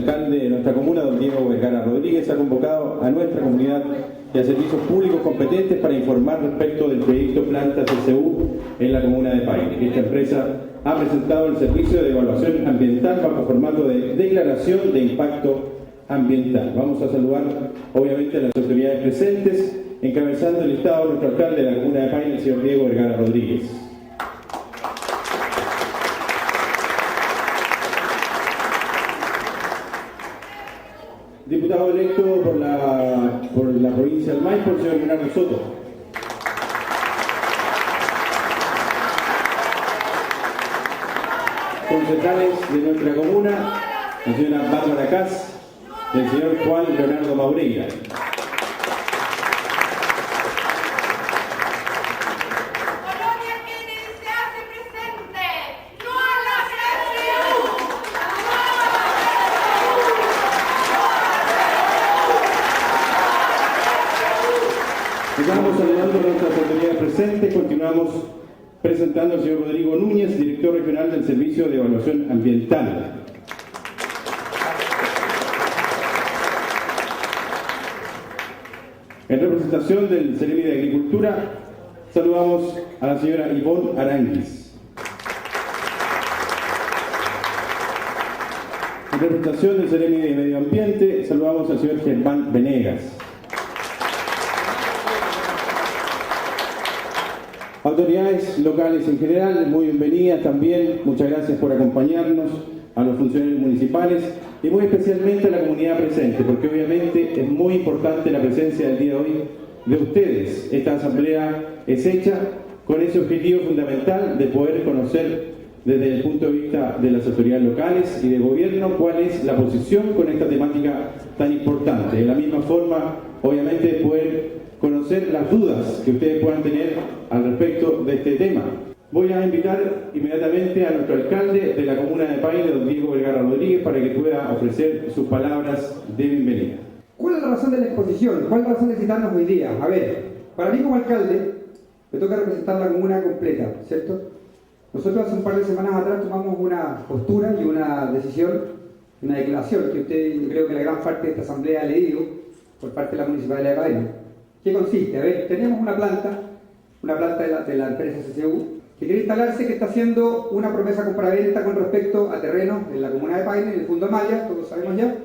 alcalde de nuestra comuna, don Diego Vergara Rodríguez, ha convocado a nuestra comunidad y a servicios públicos competentes para informar respecto del proyecto Planta CCU en la comuna de Paine. Esta empresa ha presentado el servicio de evaluación ambiental bajo formato de declaración de impacto ambiental. Vamos a saludar obviamente a las autoridades presentes, encabezando el listado nuestro alcalde de la comuna de Paine, el señor Diego Vergara Rodríguez. Diputado electo por la provincia del Maipo, el señor Bernardo Soto. Concejales de nuestra comuna, la señora Bárbara Cas y el señor Juan Leonardo Maureira. Estamos saludando a nuestras autoridades presentes. Continuamos presentando al señor Rodrigo Núñez, director regional del Servicio de Evaluación Ambiental. En representación del Ceremi de Agricultura, saludamos a la señora Ivonne Aranguis. En representación del Ceremi de Medio Ambiente, saludamos al señor Germán Venegas. Autoridades locales en general, muy bienvenidas también, muchas gracias por acompañarnos, a los funcionarios municipales y muy especialmente a la comunidad presente, porque obviamente es muy importante la presencia del día de hoy de ustedes. Esta asamblea es hecha con ese objetivo fundamental de poder conocer desde el punto de vista de las autoridades locales y de gobierno cuál es la posición con esta temática tan importante. De la misma forma, obviamente, poder conocer las dudas que ustedes puedan tener al respecto de este tema. Voy a invitar inmediatamente a nuestro alcalde de la comuna de Paine, don Diego Vergara Rodríguez, para que pueda ofrecer sus palabras de bienvenida. ¿Cuál es la razón de la exposición? ¿Cuál es la razón de citarnos hoy día? A ver, para mí como alcalde me toca representar la comuna completa, ¿cierto? Nosotros hace un par de semanas atrás tomamos una postura y una decisión, una declaración que usted, creo que la gran parte de esta asamblea ha leído por parte de la Municipalidad de Paine. ¿Qué consiste? A ver, tenemos una planta de la empresa CCU que quiere instalarse, que está haciendo una promesa compraventa con respecto a terrenos en la comuna de Paine, en el Fundo Maya, todos sabemos ya.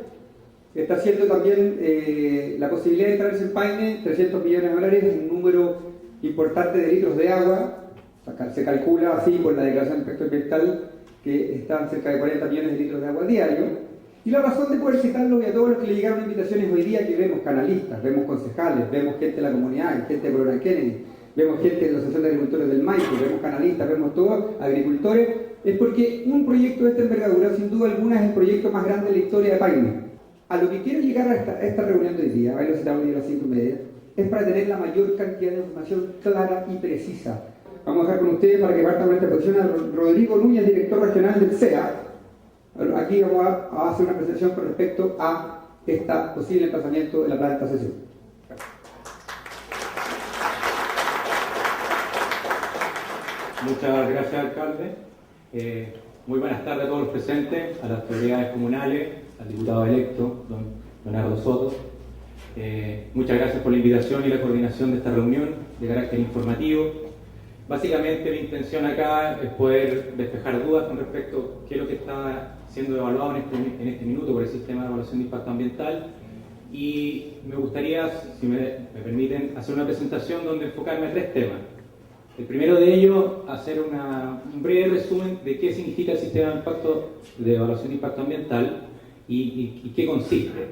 Está haciendo también la posibilidad de traerse en Paine 300 millones de dólares, un número importante de litros de agua. Se calcula así por la declaración de impacto ambiental que están cerca de 40 millones de litros de agua diario. Y la razón de poder citarlo, y a todos los que le llegaron invitaciones hoy día, que vemos canalistas, vemos concejales, vemos gente de la comunidad, gente de Corona Kennedy, vemos gente de la Asociación de Agricultores del Maipo, vemos canalistas, vemos todos agricultores, es porque un proyecto de esta envergadura, sin duda alguna, es el proyecto más grande de la historia de Paine. A lo que quiero llegar a esta reunión de hoy día, a citado hoy a las 5:30, es para tener la mayor cantidad de información clara y precisa. Vamos a dejar con ustedes, para que parta con esta posición, a Rodrigo Núñez, director regional del CEA. Aquí vamos a hacer una presentación con respecto a este posible emplazamiento de la planta CCU. Muchas gracias, alcalde. Muy buenas tardes a todos los presentes, a las autoridades comunales, al diputado electo, don Leonardo Soto. Muchas gracias por la invitación y la coordinación de esta reunión de carácter informativo. Básicamente mi intención acá es poder despejar dudas con respecto a qué es lo que está siendo evaluado en este minuto por el sistema de evaluación de impacto ambiental, y me gustaría, si me permiten, hacer una presentación donde enfocarme en 3 temas. El primero de ellos, hacer un breve resumen de qué significa el sistema de evaluación de impacto ambiental y qué consiste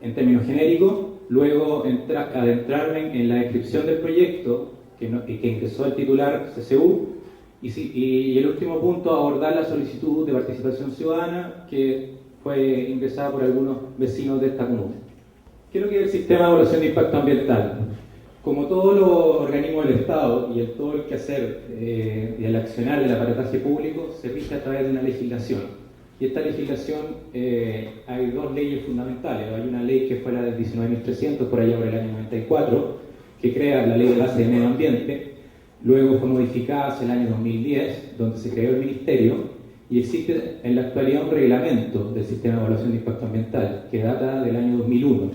en términos genéricos. Luego adentrarme en la descripción del proyecto que ingresó el titular CCU, y el último punto, abordar la solicitud de participación ciudadana que fue ingresada por algunos vecinos de esta comuna. ¿Qué es lo que es el sistema de evaluación de impacto ambiental? Como todos los organismos del Estado y todo el quehacer y el accionar del aparataje público, se rige a través de una legislación. Y esta legislación, hay 2 leyes fundamentales. Hay una ley que fue la del 19.300, por allá por el año 94, que crea la Ley de Base de Medio Ambiente. Luego fue modificada hacia el año 2010, donde se creó el Ministerio, Y existe en la actualidad un reglamento del sistema de evaluación de impacto ambiental que data del año 2001.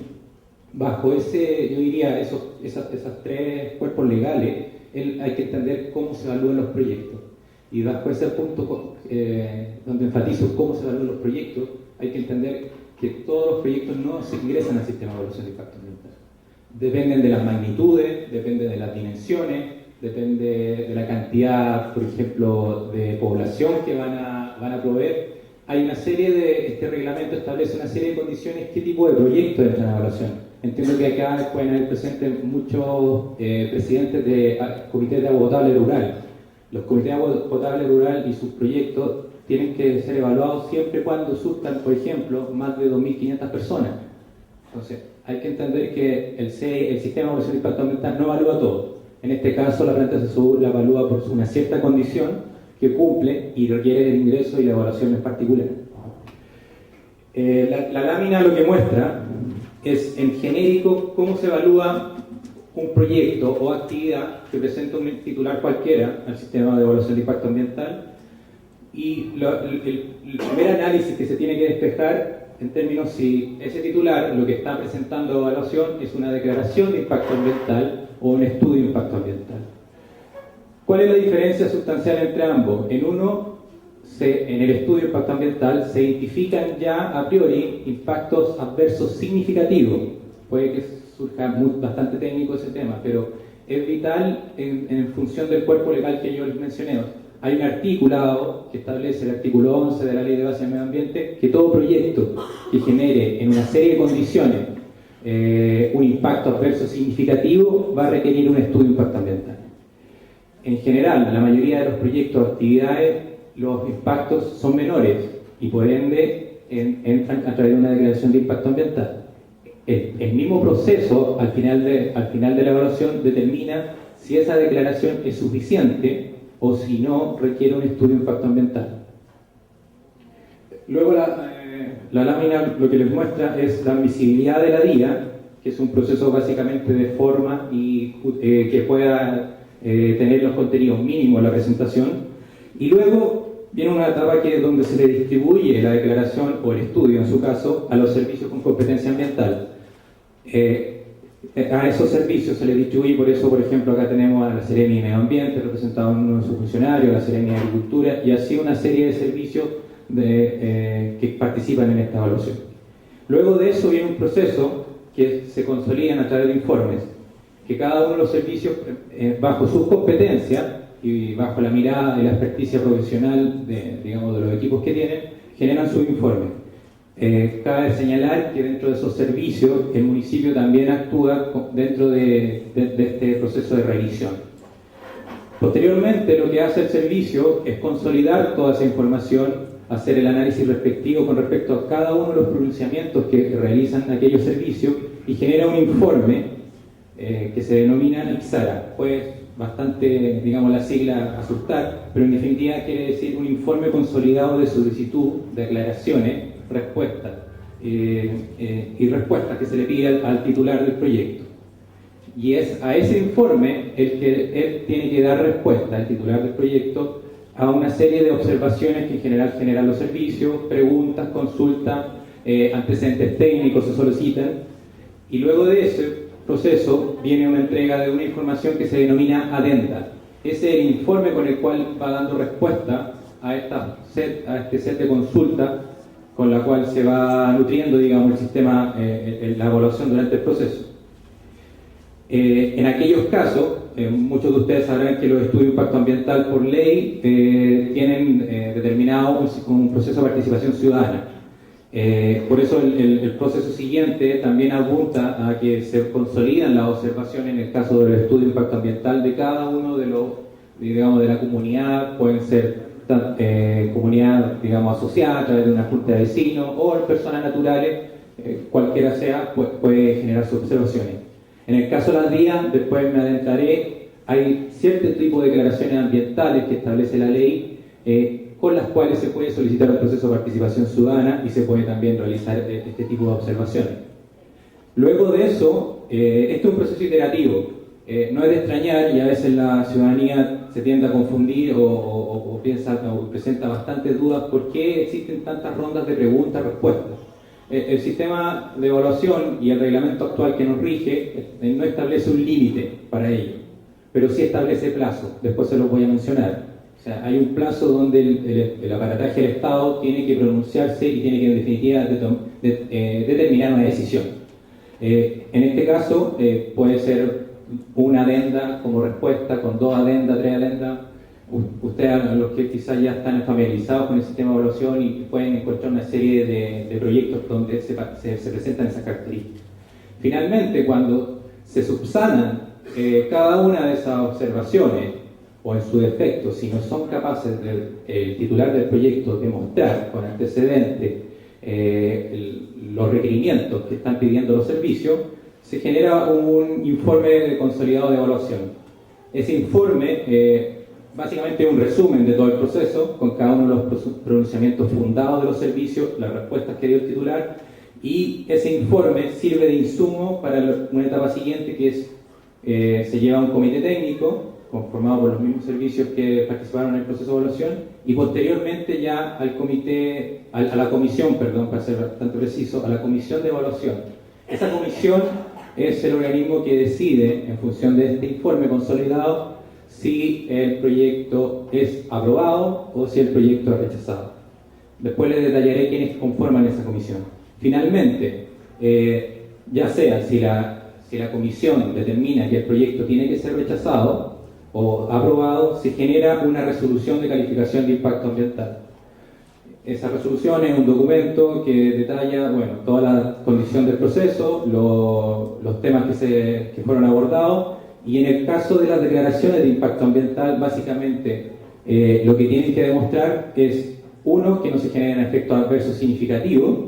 Bajo ese, yo diría, esas tres cuerpos legales, hay que entender cómo se evalúan los proyectos. Y bajo ese punto donde enfatizo cómo se evalúan los proyectos, hay que entender que todos los proyectos no se ingresan al sistema de evaluación de impacto ambiental. Dependen de las magnitudes, dependen de las dimensiones, depende de la cantidad, por ejemplo, de población que van a proveer. Hay una serie de, este reglamento establece una serie de condiciones, qué tipo de proyectos entran a evaluación. Entiendo que acá pueden haber presentes muchos presidentes de comités de agua potable rural. Los comités de agua potable rural y sus proyectos tienen que ser evaluados siempre y cuando surtan, por ejemplo, más de 2.500 personas. Entonces, hay que entender que el sistema de evaluación de impacto ambiental no evalúa todo. En este caso, la planta de SESUR la evalúa por una cierta condición que cumple y requiere el ingreso y la evaluación en particular. La lámina lo que muestra es en genérico cómo se evalúa un proyecto o actividad que presenta un titular cualquiera al sistema de evaluación de impacto ambiental, y el primer análisis que se tiene que despejar en términos si ese titular lo que está presentando a evaluación es una declaración de impacto ambiental o un estudio de impacto ambiental. ¿Cuál es la diferencia sustancial entre ambos? En el estudio de impacto ambiental se identifican ya a priori impactos adversos significativos. Puede que surja bastante técnico ese tema, pero es vital en función del cuerpo legal que yo les mencioné. Hay un articulado que establece, el artículo 11 de la Ley de Base del Medio Ambiente, que todo proyecto que genere en una serie de condiciones un impacto adverso significativo va a requerir un estudio de impacto ambiental. En general, la mayoría de los proyectos o actividades, los impactos son menores y por ende entran a través de una declaración de impacto ambiental. El mismo proceso, al final de la evaluación, determina si esa declaración es suficiente o si no requiere un estudio de impacto ambiental. Luego la lámina lo que les muestra es la admisibilidad de la DIA, que es un proceso básicamente de forma y que pueda tener los contenidos mínimos de la presentación, y luego viene una etapa que es donde se le distribuye la declaración o el estudio, en su caso, a los servicios con competencia ambiental. A esos servicios se les distribuye, por eso, por ejemplo, acá tenemos a la Seremi de Medio Ambiente, representado en uno de sus funcionarios, la Seremi de Agricultura, y así una serie de servicios que participan en esta evaluación. Luego de eso viene un proceso que se consolidan a través de informes, que cada uno de los servicios, bajo sus competencias y bajo la mirada y la experticia profesional de los equipos que tienen, generan su informe. Cabe señalar que dentro de esos servicios el municipio también actúa dentro de este proceso de revisión. Posteriormente, lo que hace el servicio es consolidar toda esa información, hacer el análisis respectivo con respecto a cada uno de los pronunciamientos que realizan aquellos servicios y genera un informe que se denomina IPSARA. Pues bastante, la sigla asustar, pero en definitiva quiere decir un informe consolidado de solicitud, declaraciones, respuestas y respuestas que se le pide al titular del proyecto. Y es a ese informe el que él tiene que dar respuesta, el titular del proyecto, a una serie de observaciones que en general generan los servicios, preguntas, consultas, antecedentes técnicos se solicitan, y luego de ese proceso viene una entrega de una información que se denomina adenda. Ese es el informe con el cual va dando respuesta a este set de consultas con la cual se va nutriendo, el sistema, la evaluación durante el proceso. En aquellos casos, muchos de ustedes sabrán que los estudios de impacto ambiental por ley tienen determinado un proceso de participación ciudadana. Por eso el proceso siguiente también apunta a que se consolidan las observaciones en el caso del estudio de impacto ambiental de cada uno de los, de la comunidad. Pueden ser comunidad, asociada a través de una junta de vecinos o personas naturales, cualquiera sea, puede generar sus observaciones. En el caso de las DIA, después me adentraré, hay cierto tipo de declaraciones ambientales que establece la ley, con las cuales se puede solicitar un proceso de participación ciudadana y se puede también realizar este tipo de observaciones. Luego de eso, esto es un proceso iterativo. No es de extrañar, y a veces la ciudadanía se tiende a confundir o piensa o presenta bastantes dudas por qué existen tantas rondas de preguntas-respuestas. El sistema de evaluación y el reglamento actual que nos rige no establece un límite para ello, pero sí establece plazo, después se los voy a mencionar. O sea, hay un plazo donde el aparataje del Estado tiene que pronunciarse y tiene que en definitiva determinar una decisión. En este caso puede ser una adenda como respuesta, con 2 adendas, 3 adendas. Ustedes, los que quizás ya están familiarizados con el sistema de evaluación, y pueden encontrar una serie de proyectos donde se presentan esas características. Finalmente, cuando se subsanan cada una de esas observaciones, o en su defecto, si no son capaces el titular del proyecto de mostrar con antecedentes los requerimientos que están pidiendo los servicios, se genera un informe consolidado de evaluación. Ese informe básicamente es un resumen de todo el proceso, con cada uno de los pronunciamientos fundados de los servicios, las respuestas que dio el titular, y ese informe sirve de insumo para una etapa siguiente, que es se lleva a un comité técnico conformado por los mismos servicios que participaron en el proceso de evaluación, y posteriormente ya al comité, a la comisión, perdón, para ser bastante preciso, a la comisión de evaluación. Esa comisión es el organismo que decide, en función de este informe consolidado, si el proyecto es aprobado o si el proyecto es rechazado. Después les detallaré quiénes conforman esa comisión. Finalmente, ya sea si la comisión determina que el proyecto tiene que ser rechazado o aprobado, se genera una resolución de calificación de impacto ambiental. Esa resolución es un documento que detalla, bueno, toda la condición del proceso, los temas que fueron abordados, y en el caso de las declaraciones de impacto ambiental, básicamente lo que tienen que demostrar es, 1, que no se generen efectos adversos significativos,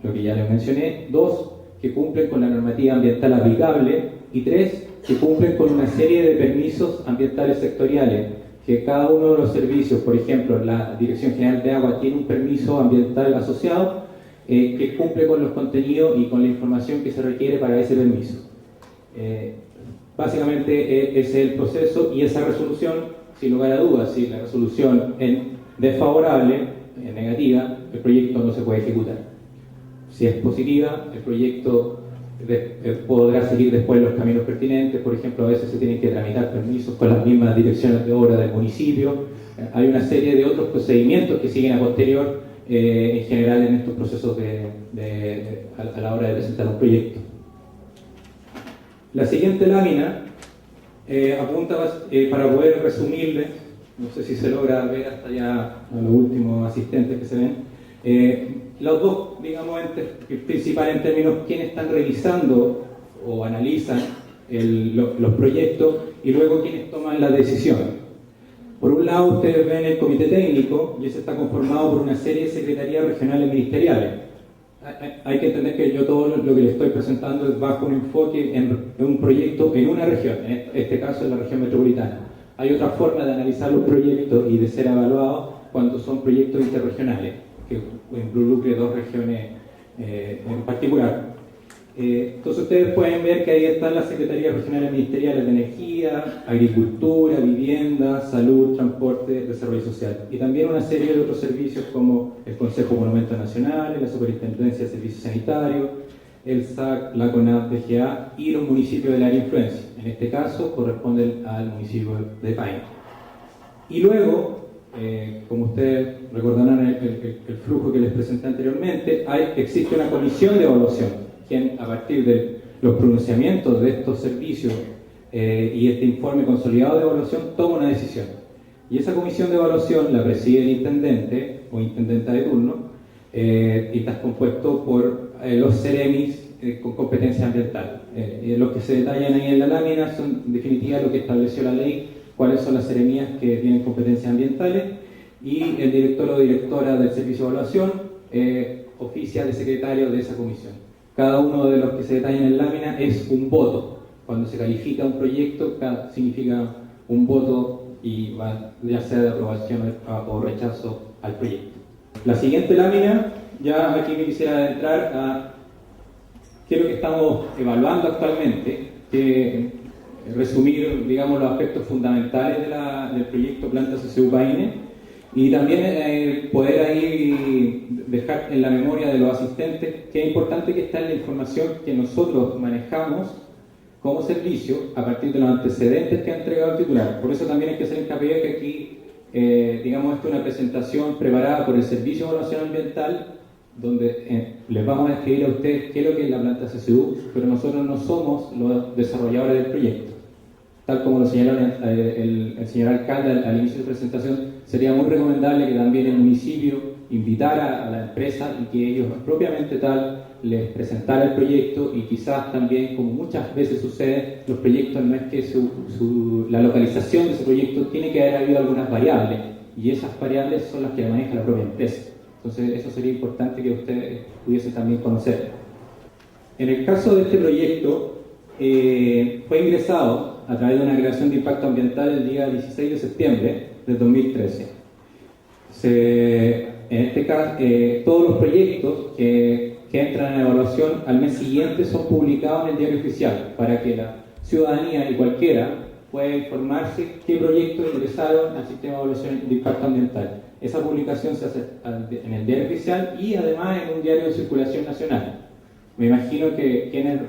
lo que ya les mencioné; 2, que cumplen con la normativa ambiental aplicable; y 3, que cumplen con una serie de permisos ambientales sectoriales, que cada uno de los servicios, por ejemplo, la Dirección General de Agua tiene un permiso ambiental asociado que cumple con los contenidos y con la información que se requiere para ese permiso. Básicamente ese es el proceso, y esa resolución, sin lugar a dudas, si la resolución es desfavorable, es negativa, el proyecto no se puede ejecutar. Si es positiva, el proyecto podrá seguir después los caminos pertinentes. Por ejemplo, a veces se tienen que tramitar permisos con las mismas direcciones de obra del municipio. Hay una serie de otros procedimientos que siguen a posterior, en general, en estos procesos a la hora de presentar un proyecto. La siguiente lámina apunta, para poder resumirles, no sé si se logra ver hasta allá a los últimos asistentes que se ven, los dos, digamos, principales en términos quienes están revisando o analizan los proyectos, y luego quienes toman la decisión. Por un lado, ustedes ven el comité técnico, y ese está conformado por una serie de secretarías regionales ministeriales. Hay que entender que yo todo lo que les estoy presentando es bajo un enfoque en un proyecto en una región, en este caso en la región metropolitana. Hay otra forma de analizar los proyectos y de ser evaluados cuando son proyectos interregionales, que involucre 2 regiones en particular. Entonces ustedes pueden ver que ahí están las secretarías regionales ministeriales de Energía, Agricultura, Vivienda, Salud, Transporte, Desarrollo Social, y también una serie de otros servicios como el Consejo de Monumentos Nacionales, la Superintendencia de Servicios Sanitarios, el SAC, la CONAF, DGA y los municipios del área de influencia. En este caso corresponden al municipio de Paine. Y luego, como ustedes recordarán el flujo que les presenté anteriormente, existe una comisión de evaluación, quien a partir de los pronunciamientos de estos servicios y este informe consolidado de evaluación toma una decisión. Y esa comisión de evaluación la preside el intendente o intendenta de turno, y está compuesto por los CEREMIS con competencia ambiental. Los que se detallan ahí en la lámina son en definitiva lo que estableció la ley, cuáles son las seremías que tienen competencias ambientales, y el director o directora del servicio de evaluación oficia de secretario de esa comisión. Cada uno de los que se detallan en la lámina es un voto. Cuando se califica un proyecto, significa un voto, y va ya sea de aprobación o rechazo al proyecto. La siguiente lámina, ya aquí me quisiera adentrar a qué es lo que estamos evaluando actualmente, que resumir, digamos, los aspectos fundamentales del proyecto Planta CCU Paine y también poder ahí dejar en la memoria de los asistentes que es importante que está en la información que nosotros manejamos como servicio a partir de los antecedentes que ha entregado el titular. Por eso también hay que hacer hincapié que aquí, digamos, esta es una presentación preparada por el Servicio de Evaluación Ambiental, donde les vamos a describir a ustedes qué es lo que es la planta CCU, pero nosotros no somos los desarrolladores del proyecto. Tal como lo señaló el señor alcalde al inicio de su presentación, sería muy recomendable que también el municipio invitara a la empresa y que ellos propiamente tal les presentara el proyecto y quizás también, como muchas veces sucede, los proyectos no es que la localización de ese proyecto tiene que haber habido algunas variables y esas variables son las que maneja la propia empresa. Entonces eso sería importante que ustedes pudiesen también conocer. En el caso de este proyecto, fue ingresado a través de una declaración de impacto ambiental el día 16 de septiembre del 2013. En este caso, todos los proyectos que entran en evaluación al mes siguiente son publicados en el diario oficial para que la ciudadanía y cualquiera pueda informarse qué proyectos ingresaron al sistema de evaluación de impacto ambiental. Esa publicación se hace en el diario oficial y además en un diario de circulación nacional. Me imagino que quienes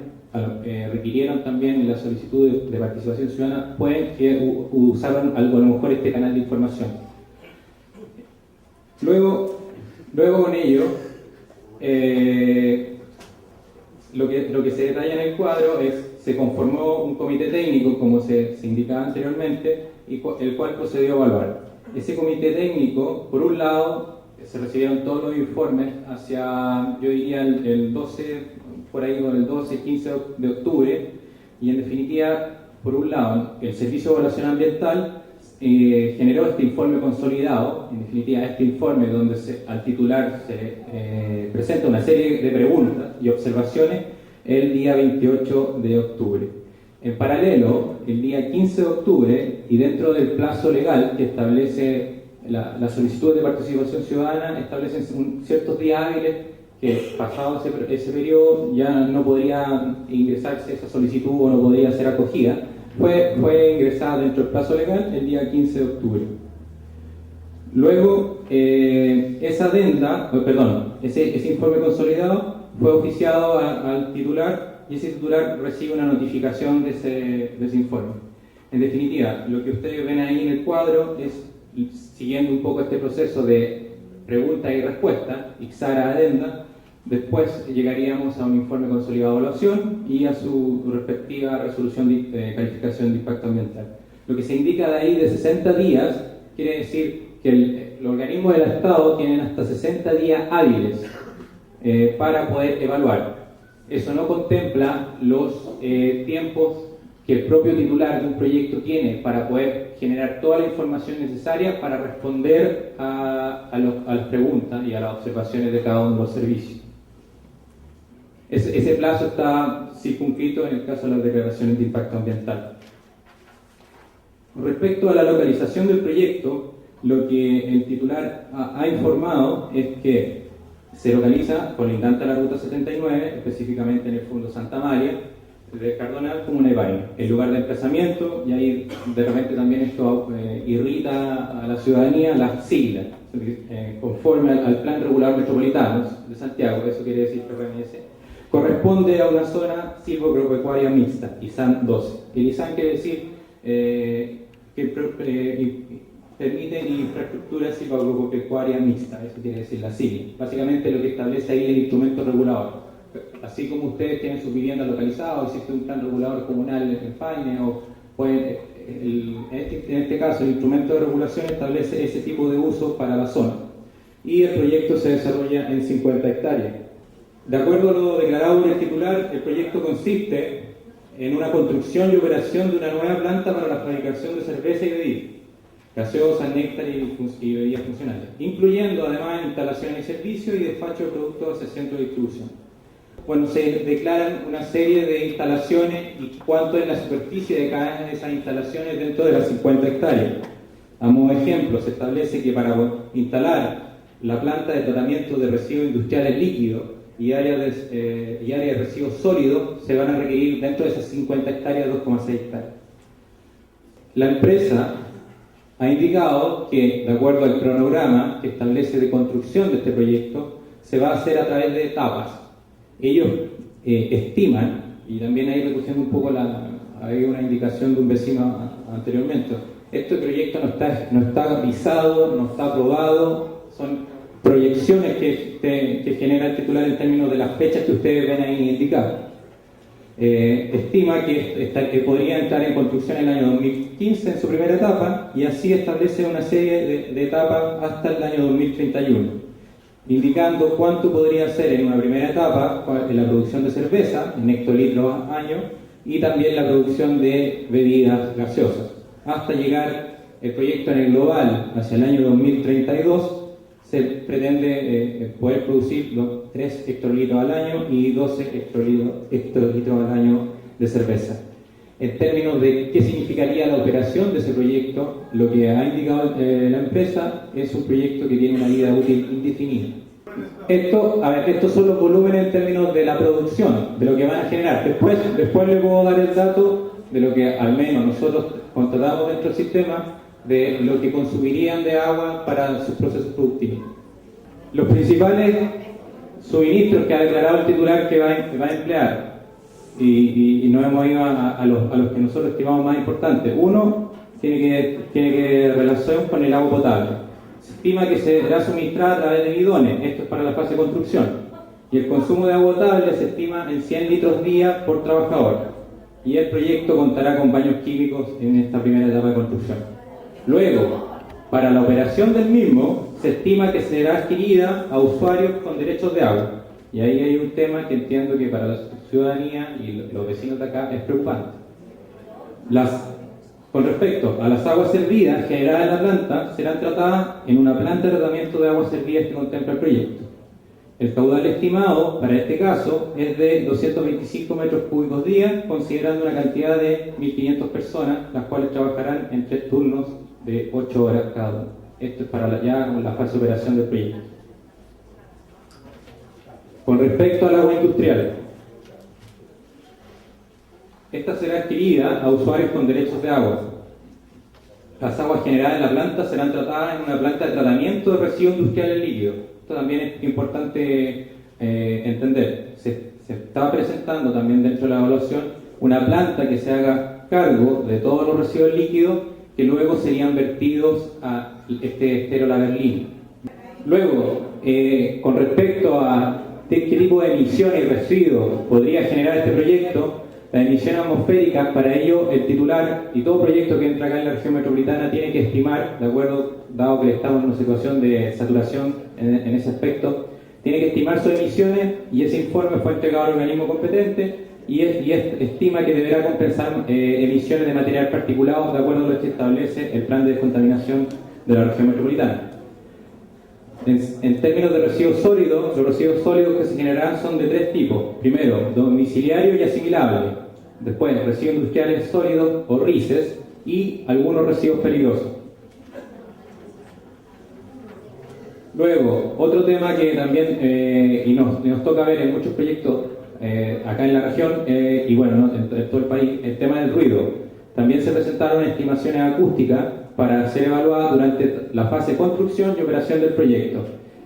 requirieron también la solicitud de participación ciudadana pueden que usaron a lo mejor este canal de información. Luego con ello, lo que se detalla en el cuadro es se conformó un comité técnico, como se indicaba anteriormente, el cual procedió a evaluar. Ese comité técnico, por un lado, se recibieron todos los informes hacia, yo diría, el 12, por ahí con el 12, 15 de octubre, y en definitiva, por un lado, el Servicio de Evaluación Ambiental generó este informe consolidado, en definitiva, este informe donde al titular se presenta una serie de preguntas y observaciones el día 28 de octubre. En paralelo, el día 15 de octubre, y dentro del plazo legal que establece la solicitud de participación ciudadana, establecen ciertos días hábiles que pasado ese periodo ya no podría ingresarse esa solicitud o no podría ser acogida. Fue ingresada dentro del plazo legal el día 15 de octubre. Luego, ese informe consolidado fue oficiado al titular y ese titular recibe una notificación de ese informe. En definitiva, lo que ustedes ven ahí en el cuadro es, siguiendo un poco este proceso de pregunta y respuesta, ixara adenda, después llegaríamos a un informe consolidado de evaluación y a su respectiva resolución de calificación de impacto ambiental. Lo que se indica de ahí de 60 días quiere decir que los organismos del Estado tienen hasta 60 días hábiles para poder evaluar. Eso no contempla los tiempos que el propio titular de un proyecto tiene para poder generar toda la información necesaria para responder a las preguntas y a las observaciones de cada uno de los servicios. Ese plazo está circunscrito en el caso de las declaraciones de impacto ambiental. Respecto a la localización del proyecto, lo que el titular ha informado es que se localiza colindante a la ruta 79, específicamente en el fondo Santa María, de Cardonal, comuna de Paine, el lugar de emplazamiento, y ahí de repente también esto irrita a la ciudadanía, las siglas, conforme al Plan Regulador Metropolitano de Santiago, eso quiere decir PRMS, corresponde a una zona silvoagropecuaria mixta, ISAN 12. El ISAN quiere decir que permite infraestructura silvoagropecuaria mixta, eso quiere decir la sigla. Básicamente lo que establece ahí el instrumento regulador. Así como ustedes tienen sus viviendas localizadas, existe un plan regulador comunal en Paine, o pueden, en este caso el instrumento de regulación establece ese tipo de uso para la zona. Y el proyecto se desarrolla en 50 hectáreas. De acuerdo a lo declarado por el titular, el proyecto consiste en una construcción y operación de una nueva planta para la fabricación de cerveza y bebidas, gaseosas, néctar y bebidas funcionales, incluyendo además instalaciones y servicios y despacho de productos hacia centros de distribución. Bueno, se declaran una serie de instalaciones y cuánto es la superficie de cada una de esas instalaciones dentro de las 50 hectáreas. A modo de ejemplo, se establece que para instalar la planta de tratamiento de residuos industriales líquidos y área de residuos sólidos se van a requerir dentro de esas 50 hectáreas 2,6 hectáreas. La empresa ha indicado que, de acuerdo al cronograma que establece de construcción de este proyecto, se va a hacer a través de etapas. Ellos estiman, y también ahí recogiendo un poco hay una indicación de un vecino anteriormente, este proyecto no está visado, no está aprobado, son proyecciones que genera el titular en términos de las fechas que ustedes ven ahí indicadas. Estima que podría entrar en construcción en el año 2015 en su primera etapa y así establece una serie de etapas hasta el año 2031, indicando cuánto podría ser en una primera etapa en la producción de cerveza, en hectolitros año, y también la producción de bebidas gaseosas, hasta llegar el proyecto en el global hacia el año 2032. Se pretende poder producir 3 hectolitros al año y 12 hectolitros al año de cerveza. En términos de qué significaría la operación de ese proyecto, lo que ha indicado la empresa es un proyecto que tiene una vida útil indefinida. Estos son los volúmenes en términos de la producción, de lo que van a generar. Después les puedo dar el dato de lo que al menos nosotros contratamos dentro del sistema, de lo que consumirían de agua para sus procesos productivos. Los principales suministros que ha declarado el titular que va a emplear, y nos hemos ido a los que nosotros estimamos más importantes. Uno tiene que relación con el agua potable. Se estima que será suministrada a través de bidones, esto es para la fase de construcción, y el consumo de agua potable se estima en 100 litros día por trabajador, y el proyecto contará con baños químicos en esta primera etapa de construcción. Luego, para la operación del mismo, se estima que será adquirida a usuarios con derechos de agua. Y ahí hay un tema que entiendo que para la ciudadanía y los vecinos de acá es preocupante. Con respecto a las aguas servidas generadas en la planta, serán tratadas en una planta de tratamiento de aguas servidas que contempla el proyecto. El caudal estimado para este caso es de 225 metros cúbicos día, considerando una cantidad de 1.500 personas, las cuales trabajarán en 3 turnos de 8 horas cada uno. Esto es para la fase de operación del proyecto. Con respecto al agua industrial, esta será adquirida a usuarios con derechos de agua. Las aguas generadas en la planta serán tratadas en una planta de tratamiento de residuos industriales líquidos. Esto también es importante entender. Se está presentando también dentro de la evaluación una planta que se haga cargo de todos los residuos líquidos que luego serían vertidos a este estero La Berlina. Luego, con respecto a qué tipo de emisiones y residuos podría generar este proyecto, la emisión atmosférica, para ello el titular y todo proyecto que entra acá en la región metropolitana tiene que estimar, de acuerdo, dado que estamos en una situación de saturación en ese aspecto, tiene que estimar sus emisiones y ese informe fue entregado al organismo competente y estima que deberá compensar emisiones de material particulado de acuerdo a lo que establece el plan de descontaminación de la región metropolitana. En términos de residuos sólidos, los residuos sólidos que se generarán son de 3 tipos. Primero, domiciliario y asimilable. Después, residuos industriales sólidos o RICES y algunos residuos peligrosos. Luego, otro tema que también nos toca ver en muchos proyectos acá en la región y bueno, ¿no? en todo el país, el tema del ruido. También se presentaron estimaciones acústicas para ser evaluadas durante la fase de construcción y operación del proyecto.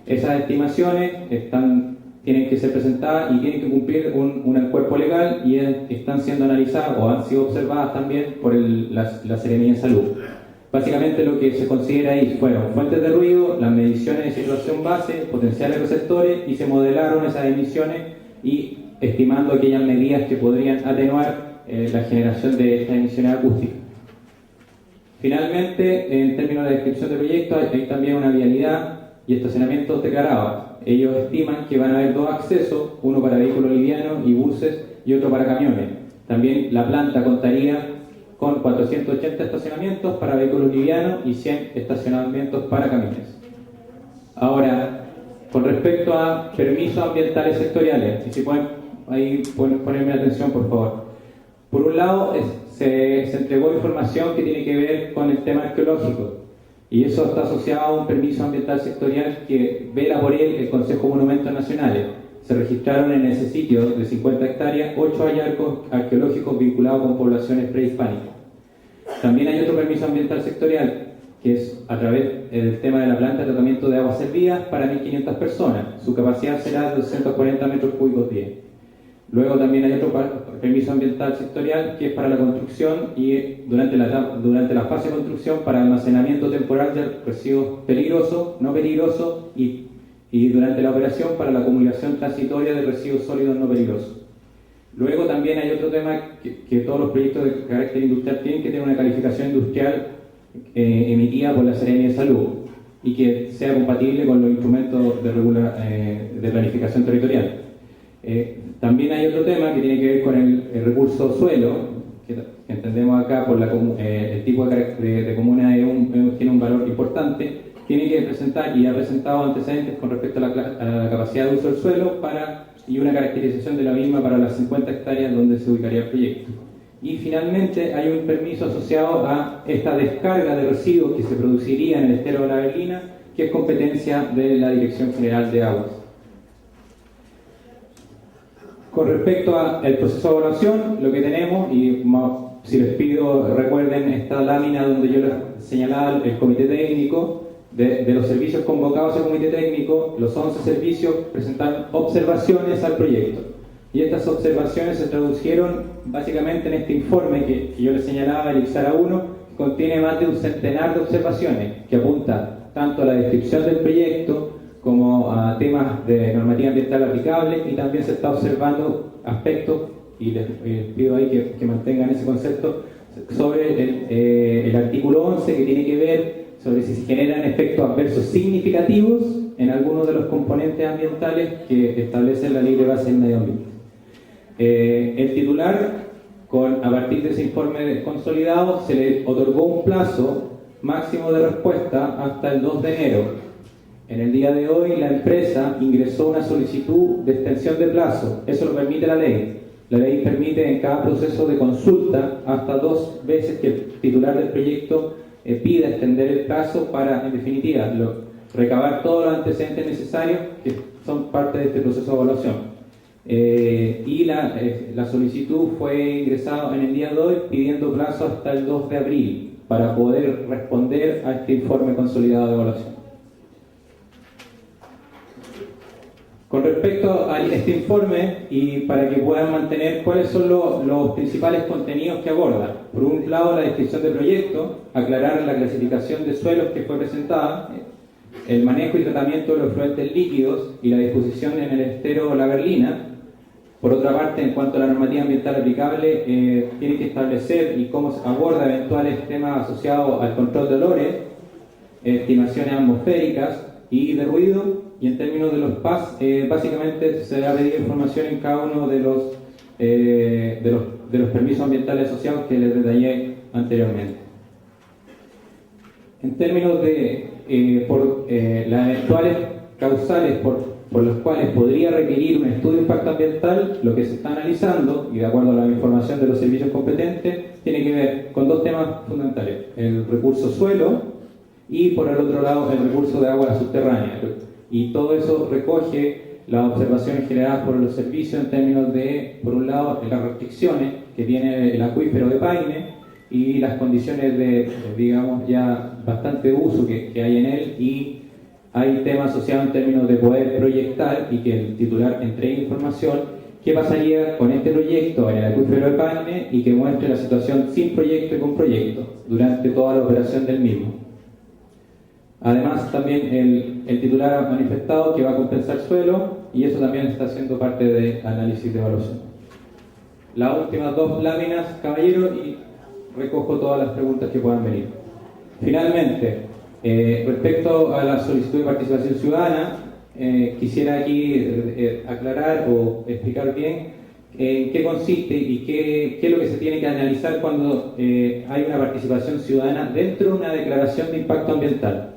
Esas estimaciones tienen que ser presentadas y tienen que cumplir un cuerpo legal y están siendo analizadas o han sido observadas también por la Seremía de Salud. Básicamente lo que se considera ahí fueron fuentes de ruido, las mediciones de situación base, potenciales receptores y se modelaron esas emisiones y estimando aquellas medidas que podrían atenuar la generación de estas emisiones acústicas. Finalmente, en términos de descripción de proyectos, hay también una vialidad y estacionamientos declarados. Ellos estiman que van a haber 2 accesos, uno para vehículos livianos y buses y otro para camiones. También la planta contaría con 480 estacionamientos para vehículos livianos y 100 estacionamientos para camiones. Ahora, con respecto a permisos ambientales sectoriales, si pueden ahí ponerme atención, por favor. Por un lado, se entregó información que tiene que ver con el tema arqueológico y eso está asociado a un permiso ambiental sectorial que vela por él el Consejo de Monumentos Nacionales. Se registraron en ese sitio de 50 hectáreas 8 hallazgos arqueológicos vinculados con poblaciones prehispánicas. También hay otro permiso ambiental sectorial, que es a través del tema de la planta de tratamiento de aguas servidas para 1.500 personas. Su capacidad será de 240 metros cúbicos día. Luego también hay otro permiso ambiental sectorial que es para la construcción y durante la fase de construcción para almacenamiento temporal de residuos peligrosos, no peligrosos y durante la operación para la acumulación transitoria de residuos sólidos no peligrosos. Luego también hay otro tema que todos los proyectos de carácter industrial tienen que tener una calificación industrial emitida por la Seremia de Salud y que sea compatible con los instrumentos de planificación territorial. También hay otro tema que tiene que ver con el recurso suelo, que entendemos acá por el tipo de comuna tiene un valor importante. Tiene que presentar y ha presentado antecedentes con respecto a la capacidad de uso del suelo y una caracterización de la misma para las 50 hectáreas donde se ubicaría el proyecto. Y finalmente hay un permiso asociado a esta descarga de residuos que se produciría en el estero de la Berlina, que es competencia de la Dirección General de Aguas. Con respecto al proceso de evaluación, lo que tenemos, y si les pido recuerden esta lámina donde yo les señalaba el comité técnico, de los servicios convocados al comité técnico, los 11 servicios presentaron observaciones al proyecto. Y estas observaciones se tradujeron básicamente en este informe que yo les señalaba, el IPSARA 1, que contiene más de un centenar de observaciones que apunta tanto a la descripción del proyecto como a temas de normativa ambiental aplicable, y también se está observando aspectos, y les pido ahí que mantengan ese concepto, sobre el artículo 11 que tiene que ver sobre si se generan efectos adversos significativos en algunos de los componentes ambientales que establece la Ley de Base del Medio Ambiente. El titular, a partir de ese informe consolidado, se le otorgó un plazo máximo de respuesta hasta el 2 de enero. En el día de hoy, la empresa ingresó una solicitud de extensión de plazo. Eso lo permite la ley. La ley permite en cada proceso de consulta hasta 2 veces que el titular del proyecto pida extender el plazo para, en definitiva, recabar todos los antecedentes necesarios que son parte de este proceso de evaluación. Y la solicitud fue ingresada en el día de hoy pidiendo plazo hasta el 2 de abril para poder responder a este informe consolidado de evaluación. Con respecto a este informe, y para que puedan mantener cuáles son los principales contenidos que aborda. Por un lado, la descripción del proyecto, aclarar la clasificación de suelos que fue presentada, el manejo y tratamiento de los efluentes líquidos y la disposición en el estero La Berlina. Por otra parte, en cuanto a la normativa ambiental aplicable, tiene que establecer y cómo se aborda eventuales temas asociados al control de olores, estimaciones atmosféricas y de ruido. Y en términos de los PAS, básicamente se ha pedido información en cada uno de los permisos ambientales asociados que les detallé anteriormente. En términos de las eventuales causales por las cuales podría requerir un estudio de impacto ambiental, lo que se está analizando, y de acuerdo a la información de los servicios competentes, tiene que ver con 2 temas fundamentales: el recurso suelo y, por el otro lado, el recurso de agua subterránea. Y todo eso recoge las observaciones generadas por los servicios en términos de, por un lado, las restricciones que tiene el acuífero de Paine y las condiciones de digamos, ya bastante uso que hay en él, y hay temas asociados en términos de poder proyectar y que el titular entregue información qué pasaría con este proyecto en el acuífero de Paine y que muestre la situación sin proyecto y con proyecto durante toda la operación del mismo. Además, también el titular ha manifestado que va a compensar suelo, y eso también está siendo parte del análisis de evaluación. Las últimas 2 láminas, caballero, y recojo todas las preguntas que puedan venir. Finalmente, respecto a la solicitud de participación ciudadana, quisiera aquí aclarar o explicar bien en qué consiste y qué es lo que se tiene que analizar cuando hay una participación ciudadana dentro de una declaración de impacto ambiental.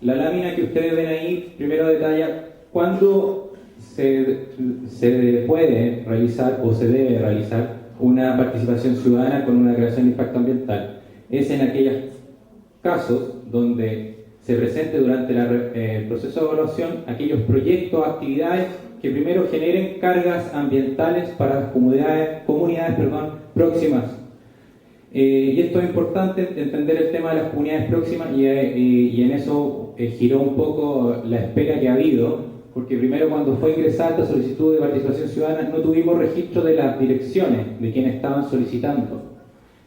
La lámina que ustedes ven ahí primero detalla cuándo se puede realizar o se debe realizar una participación ciudadana con una declaración de impacto ambiental. Es en aquellos casos donde se presente durante el proceso de evaluación aquellos proyectos o actividades que primero generen cargas ambientales para las comunidades próximas. Y esto es importante, entender el tema de las comunidades próximas, y en eso giró un poco la espera que ha habido, porque primero, cuando fue ingresada esta solicitud de participación ciudadana, no tuvimos registro de las direcciones de quienes estaban solicitando.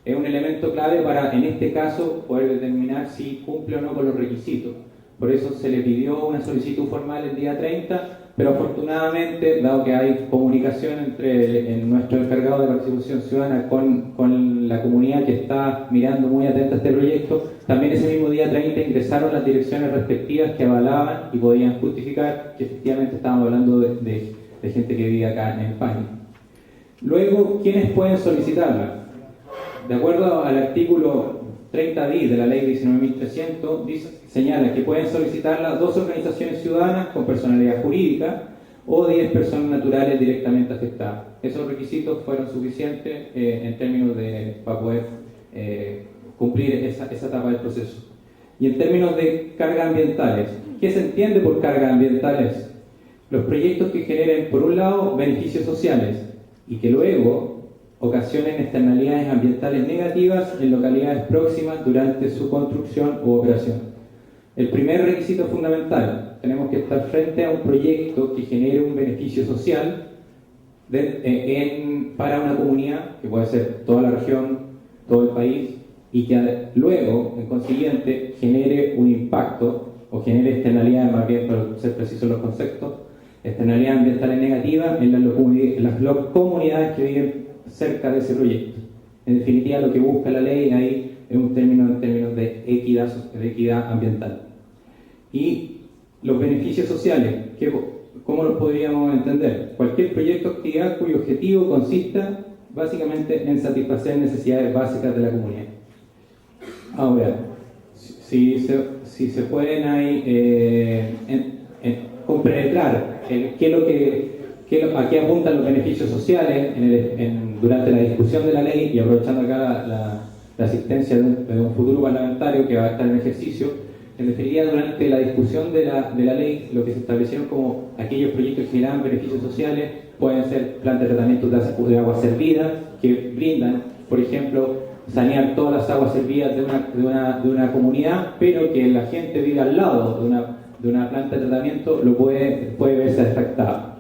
Es un elemento clave para, en este caso, poder determinar si cumple o no con los requisitos. Por eso se le pidió una solicitud formal el día 30, pero afortunadamente, dado que hay comunicación entre nuestro encargado de participación ciudadana con la comunidad que está mirando muy atenta a este proyecto, también ese mismo día 30 ingresaron las direcciones respectivas que avalaban y podían justificar que efectivamente estábamos hablando de gente que vive acá en España. Luego, ¿quiénes pueden solicitarla? De acuerdo al artículo 30 bis de la ley 19.300, señala que pueden solicitarla 2 organizaciones ciudadanas con personalidad jurídica o 10 personas naturales directamente afectadas. Esos requisitos fueron suficientes en términos para poder cumplir esa etapa del proceso. Y en términos de cargas ambientales, ¿qué se entiende por cargas ambientales? Los proyectos que generen, por un lado, beneficios sociales y que luego ocasionen externalidades ambientales negativas en localidades próximas durante su construcción u operación. El primer requisito fundamental: tenemos que estar frente a un proyecto que genere un beneficio social para una comunidad, que puede ser toda la región, todo el país, y que luego, en consiguiente, genere un impacto o genere externalidades, más bien para ser precisos los conceptos, externalidades ambientales negativas en las comunidades que viven cerca de ese proyecto. En definitiva, lo que busca la ley ahí es un término en términos de equidad ambiental. Y los beneficios sociales, ¿cómo los podríamos entender? Cualquier proyecto o actividad cuyo objetivo consista básicamente en satisfacer necesidades básicas de la comunidad. Ahora, si se pueden ahí compenetrar a qué apuntan los beneficios sociales durante la discusión de la ley, y aprovechando acá la asistencia de un futuro parlamentario que va a estar en ejercicio, en definitiva, durante la discusión de la ley, lo que se establecieron como aquellos proyectos que generaban beneficios sociales pueden ser plantas de tratamiento de aguas servidas, que brindan, por ejemplo, sanear todas las aguas servidas de una comunidad, pero que la gente vive al lado de una planta de tratamiento, lo puede verse afectado.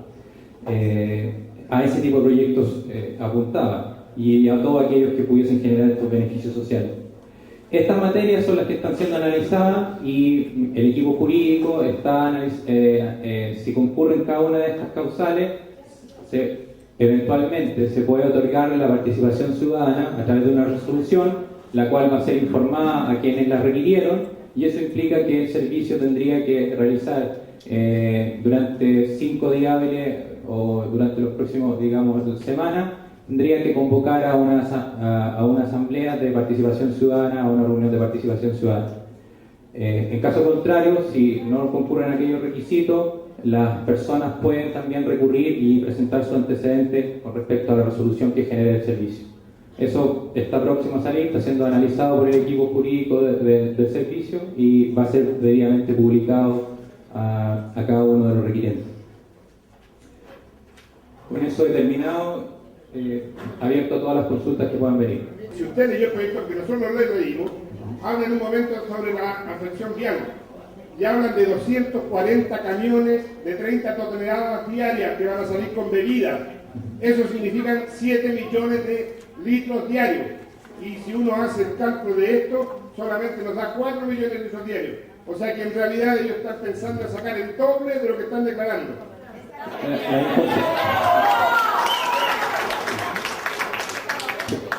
A ese tipo de proyectos apuntaba, y a todos aquellos que pudiesen generar estos beneficios sociales. Estas materias son las que están siendo analizadas, y el equipo jurídico está si concurren cada una de estas causales, eventualmente se puede otorgar la participación ciudadana a través de una resolución, la cual va a ser informada a quienes la requirieron, y eso implica que el servicio tendría que realizar durante 5 días hábiles o durante los próximos, semanas, tendría que convocar a una asamblea de participación ciudadana, a una reunión de participación ciudadana. En caso contrario, si no concurren aquellos requisitos, las personas pueden también recurrir y presentar su antecedente con respecto a la resolución que genere el servicio. Eso está próximo a salir, está siendo analizado por el equipo jurídico del servicio, y va a ser debidamente publicado a cada uno de los requirientes. Con eso he terminado, abierto a todas las consultas que puedan venir. Si usted leyó el proyecto que nosotros le leímos, habla en un momento sobre la afección vial, y hablan de 240 camiones de 30 toneladas diarias que van a salir con bebidas. Eso significa 7 millones de litros diarios, y si uno hace el cálculo de esto, solamente nos da 4 millones de litros diarios. O sea que en realidad ellos están pensando en sacar el doble de lo que están declarando.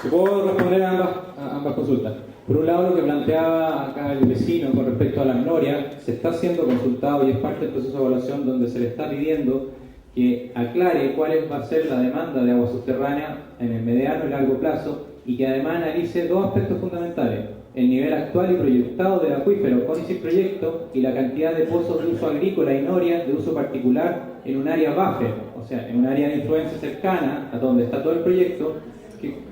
Si puedo responder a ambas consultas. Por un lado, lo que planteaba acá el vecino con respecto a la Noria, se está siendo consultado y es parte del proceso de evaluación, donde se le está pidiendo que aclare cuál va a ser la demanda de agua subterránea en el mediano y largo plazo, y que además analice 2 aspectos fundamentales: el nivel actual y proyectado del acuífero con ese proyecto, y la cantidad de pozos de uso agrícola y noria de uso particular en un área buffer, o sea, en un área de influencia cercana a donde está todo el proyecto,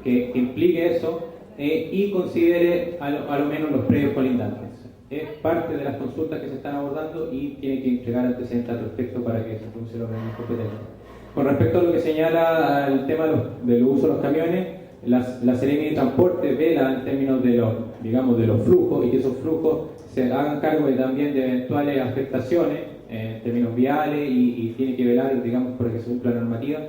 que implique eso, y considere a lo menos los predios colindantes. Es parte de las consultas que se están abordando, y tiene que entregar antecedentes al respecto para que se pronuncie los organismos competentes. Con respecto a lo que señala el tema del uso de los camiones, La Seremi de Transporte vela en términos de los, digamos, de los flujos y que esos flujos se hagan cargo también de eventuales afectaciones en términos viales y tiene que velar, digamos, por que se cumpla la normativa.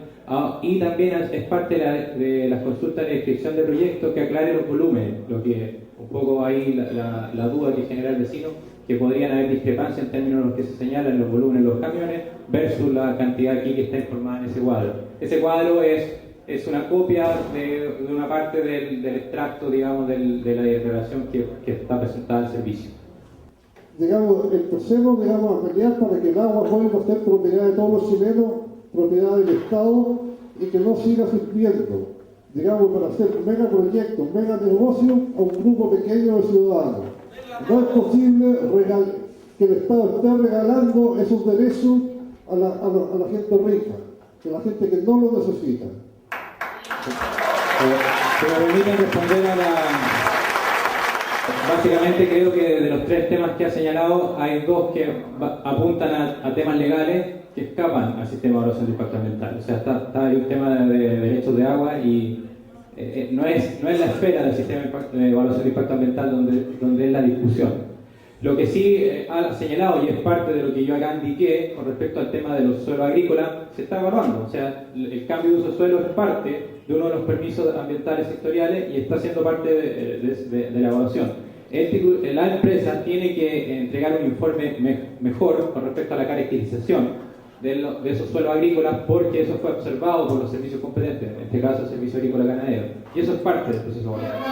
Y también es parte de las consultas de descripción de proyectos que aclare los volúmenes, lo que un poco ahí la duda que genera el vecino, que podrían haber discrepancias en términos de los que se señalan los volúmenes de los camiones versus la cantidad aquí que está informada en ese cuadro. Ese cuadro es una copia de una parte del extracto, digamos, de la declaración que está presentada al servicio. Digamos, empecemos, digamos, a pelear para que el agua vuelva a ser propiedad de todos los chilenos, propiedad del Estado y que no siga sirviendo, digamos, para hacer mega proyectos, mega negocios a un grupo pequeño de ciudadanos. No es posible que el Estado esté regalando esos derechos a la gente rica, a la gente que no lo necesita. Si me permiten responder básicamente creo que de los tres temas que ha señalado hay dos que apuntan a temas legales que escapan al sistema de evaluación de impacto ambiental. O sea, está ahí un tema de derechos de agua y no es la esfera del sistema de evaluación de impacto ambiental donde es la discusión. Lo que sí ha señalado, y es parte de lo que yo acá indiqué con respecto al tema de los suelos agrícolas, se está evaluando. O sea, el cambio de uso de suelo es parte de uno de los permisos ambientales sectoriales y está siendo parte de la evaluación. La empresa tiene que entregar un informe mejor con respecto a la caracterización de esos suelos agrícolas, porque eso fue observado por los servicios competentes, en este caso el Servicio Agrícola Ganadero, y eso es parte del proceso de evaluación.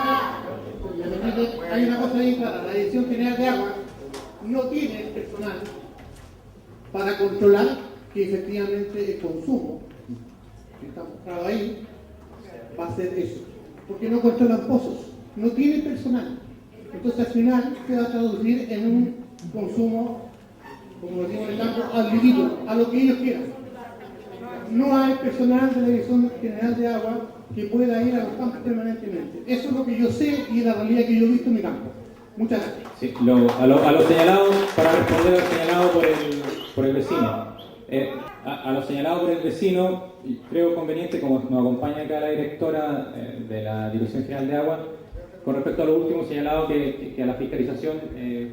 Hay una cosa bien clara: la Dirección General de Agua no tiene personal para controlar que efectivamente el consumo que está mostrado ahí va a ser eso, porque no controlan pozos, no tiene personal. Entonces al final se va a traducir en un consumo, como decimos en el campo, al líquido, a lo que ellos quieran. No hay personal de la Dirección General de Agua que pueda ir a los campos permanentemente. Eso es lo que yo sé y es la realidad que yo he visto en mi campo. Muchas gracias. Sí, a lo señalado, para responder a lo señalado por el vecino. A lo señalado por el vecino, creo conveniente, como nos acompaña acá la directora de la Dirección General de Agua, con respecto a lo último señalado, que a la fiscalización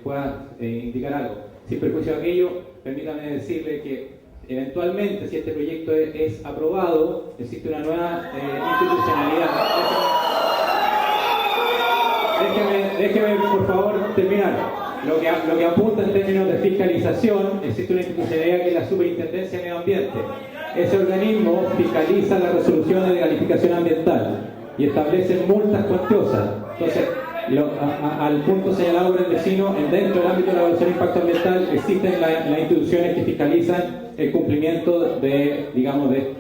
pueda indicar algo. Sin perjuicio de aquello, permítame decirle que eventualmente, si este proyecto es aprobado, existe una nueva institucionalidad. Déjeme, por favor, terminar. Lo que apunta en términos de fiscalización, existe una institucionalidad que es la Superintendencia de Medio Ambiente. Ese organismo fiscaliza las resoluciones de calificación ambiental y establece multas cuantiosas. Entonces, al punto señalado por el vecino, dentro del ámbito de la evaluación de impacto ambiental existen las instituciones que fiscalizan el cumplimiento de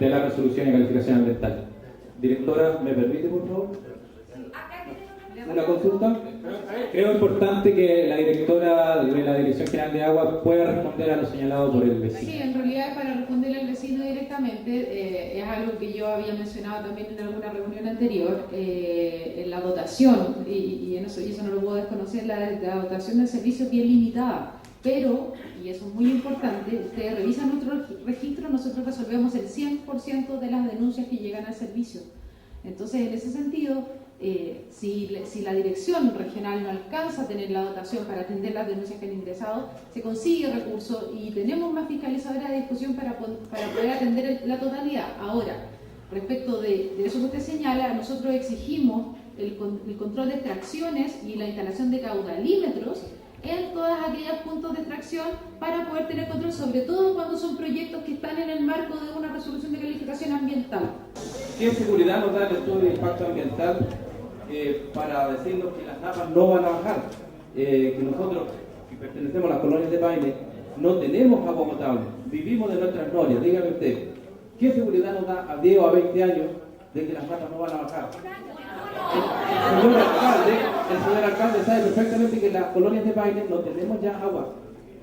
la resolución de calificación ambiental. Directora, ¿me permite, por favor? ¿Una consulta? Creo importante que la directora de la Dirección General de Agua pueda responder a lo señalado por el vecino. Sí, en realidad para responderle al vecino directamente, es algo que yo había mencionado también en alguna reunión anterior, en la dotación, y eso no lo puedo desconocer, la dotación del servicio es bien limitada, pero, y eso es muy importante, ustedes revisan nuestro registro, nosotros resolvemos el 100% de las denuncias que llegan al servicio. Entonces, en ese sentido, si la dirección regional no alcanza a tener la dotación para atender las denuncias que han ingresado, se consigue recursos y tenemos más fiscalizadores a disposición para poder atender la totalidad. Ahora, respecto de eso que usted señala, nosotros exigimos el control de extracciones y la instalación de caudalímetros en todos aquellos puntos de extracción para poder tener control, sobre todo cuando son proyectos que están en el marco de una resolución de calificación ambiental. ¿Qué seguridad nos da el estudio de impacto ambiental para decirnos que las napas no van a bajar? Que nosotros, que pertenecemos a las colonias de Paine, no tenemos agua potable, vivimos de nuestras glorias. Dígame usted, ¿qué seguridad nos da a 10 o a 20 años de que las napas no van a bajar? El señor alcalde sabe perfectamente que en las colonias de Paine no tenemos ya agua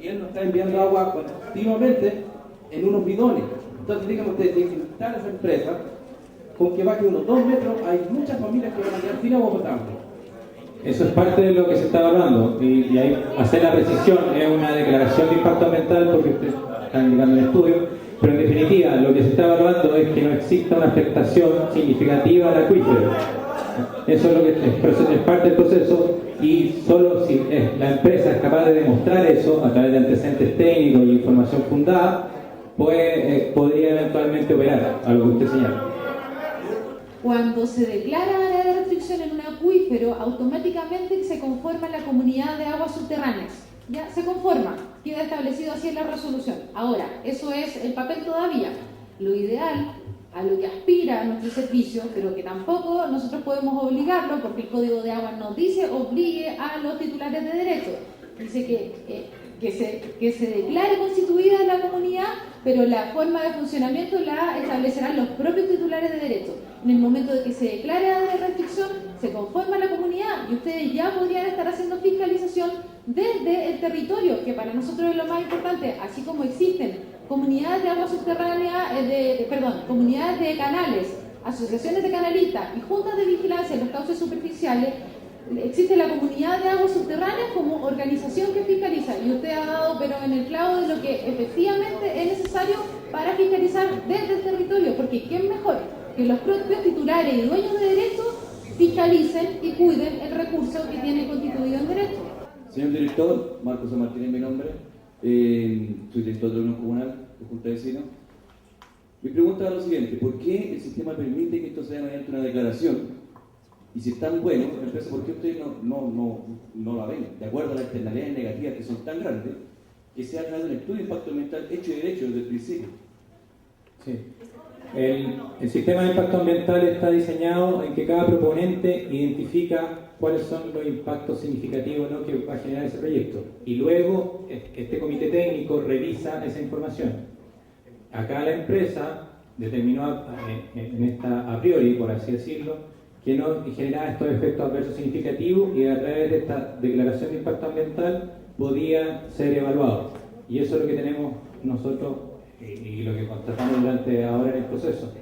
y él nos está enviando agua continuamente en unos bidones. Entonces, dígame usted, si instala esa empresa, con que baje unos 2 metros, hay muchas familias que van a quedar sin agua potable. Eso es parte de lo que se está evaluando y ahí hacer la precisión es una declaración de impacto ambiental porque usted está indicando el estudio, pero en definitiva lo que se está evaluando es que no exista una afectación significativa al acuífero. Eso es lo que es parte del proceso, y solo si la empresa es capaz de demostrar eso a través de antecedentes técnicos y información fundada, pues podría eventualmente operar, algo que usted señala. Cuando se declara área de restricción en un acuífero, automáticamente se conforma la comunidad de aguas subterráneas. Ya se conforma, queda establecido así en la resolución. Ahora, eso es el papel todavía. Lo ideal, a lo que aspira nuestro servicio, pero que tampoco nosotros podemos obligarlo, porque el Código de Aguas nos dice obligue a los titulares de derecho. Dice que se declare constituida la comunidad, pero la forma de funcionamiento la establecerán los propios titulares de derecho. En el momento de que se declare área de restricción, se conforma la comunidad y ustedes ya podrían estar haciendo fiscalización desde el territorio, que para nosotros es lo más importante, así como existen comunidades de agua subterránea, comunidades de canales, asociaciones de canalistas y juntas de vigilancia en los cauces superficiales. Existe la comunidad de aguas subterráneas como organización que fiscaliza, y usted ha dado pero en el clavo de lo que efectivamente es necesario para fiscalizar desde el territorio, porque ¿quién mejor que los propios titulares y dueños de derechos fiscalicen y cuiden el recurso que tiene constituido en derecho? Señor director, Marcos Martínez mi nombre, soy director de Unión Comunal de Junta de Vecinos. Mi pregunta es lo siguiente: ¿por qué el sistema permite que esto sea mediante una declaración? Y si es tan bueno, empresa, ¿por qué ustedes no la ven? De acuerdo a las externalidades negativas que son tan grandes, que se ha dado un estudio de impacto ambiental hecho y derecho desde el principio. Sí. El sistema de impacto ambiental está diseñado en que cada proponente identifica cuáles son los impactos significativos, ¿no?, que va a generar ese proyecto. Y luego este comité técnico revisa esa información. Acá la empresa determinó a priori, por así decirlo, que no generaba estos efectos adversos significativos, y a través de esta declaración de impacto ambiental podía ser evaluado. Y eso es lo que tenemos nosotros y lo que constatamos ahora en el proceso.